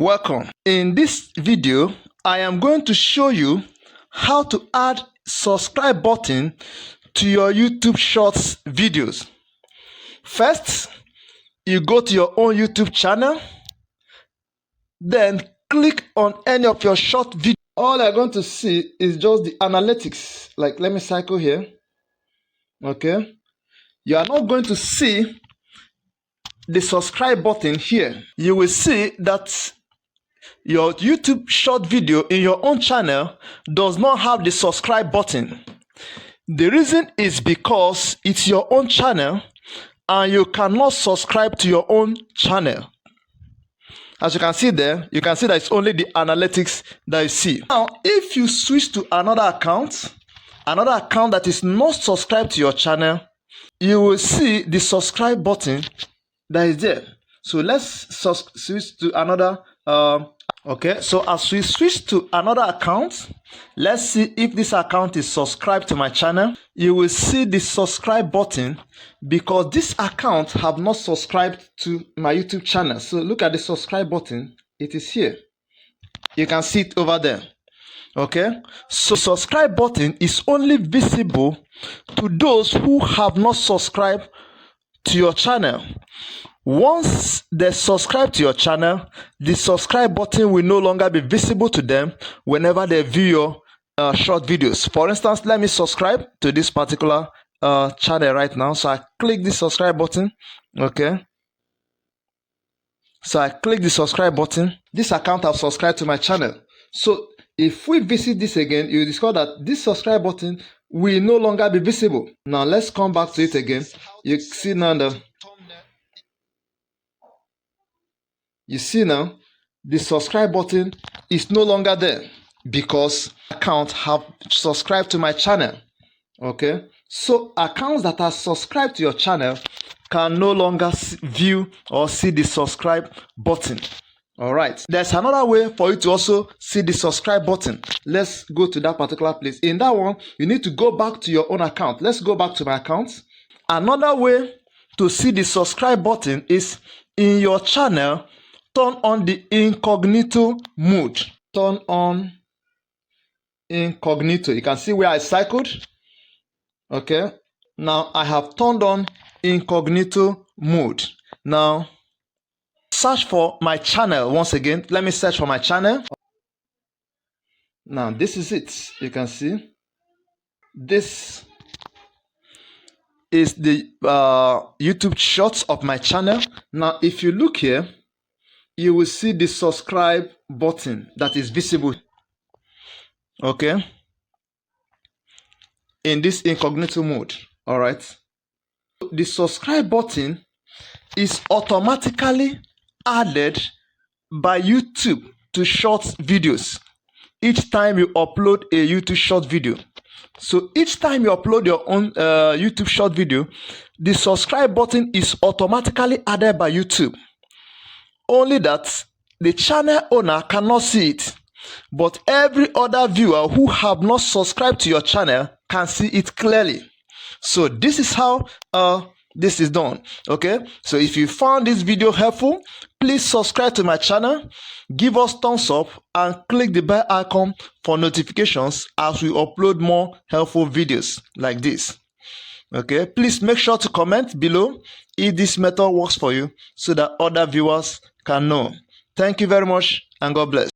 Welcome. In this video, I am going to show you how to add subscribe button to your YouTube Shorts videos. First, you go to your own YouTube channel, then click on any of your short videos. All you're going to see is just the analytics. Like, let me cycle here. Okay. You are not going to see the subscribe button here. You will see that your YouTube short video in your own channel does not have the subscribe button. The reason is because it's your own channel and you cannot subscribe to your own channel. As you can see there, you can see that it's only the analytics that you see. Now, if you switch to another account that is not subscribed to your channel, you will see the subscribe button that is there. So let's switch to another okay, so as we switch to another account, let's see if this account is subscribed to my channel. You will see the subscribe button because this account have not subscribed to my YouTube channel. So look at the subscribe button. It is here. You can see it over there. Okay, so subscribe button is only visible to those who have not subscribed to your channel. Once they subscribe to your channel, the subscribe button will no longer be visible to them whenever they view your short videos. For instance, let me subscribe to this particular channel right now. So I click the subscribe button. Okay. So I click the subscribe button. This account has subscribed to my channel. So if we visit this again, you will discover that this subscribe button will no longer be visible. Now let's come back to it again. You see now the subscribe button is no longer there because accounts have subscribed to my channel. Okay, so accounts that are subscribed to your channel can no longer view or see the subscribe button. All right, there's another way for you to also see the subscribe button. Let's go to that particular place. In that one, you need to go back to your own account. Let's go back to my account. Another way to see the subscribe button is in your channel. Turn on the incognito mode. Turn on incognito. You can see where I cycled. Okay. Now I have turned on incognito mode. Now search for my channel once again. Let me search for my channel. Now this is it. You can see this is the YouTube shorts of my channel. Now if you look here, you will see the subscribe button that is visible. Okay, in this incognito mode. All right, the subscribe button is automatically added by YouTube to short videos each time you upload a YouTube short video. So each time you upload your own YouTube short video, the subscribe button is automatically added by YouTube. Only that the channel owner cannot see it, but every other viewer who have not subscribed to your channel can see it clearly. So this is how this is done. Okay, so if you found this video helpful, please subscribe to my channel, give us thumbs up, and click the bell icon for notifications as we upload more helpful videos like this. Okay, please make sure to comment below if this method works for you so that other viewers can know. Thank you very much and God bless.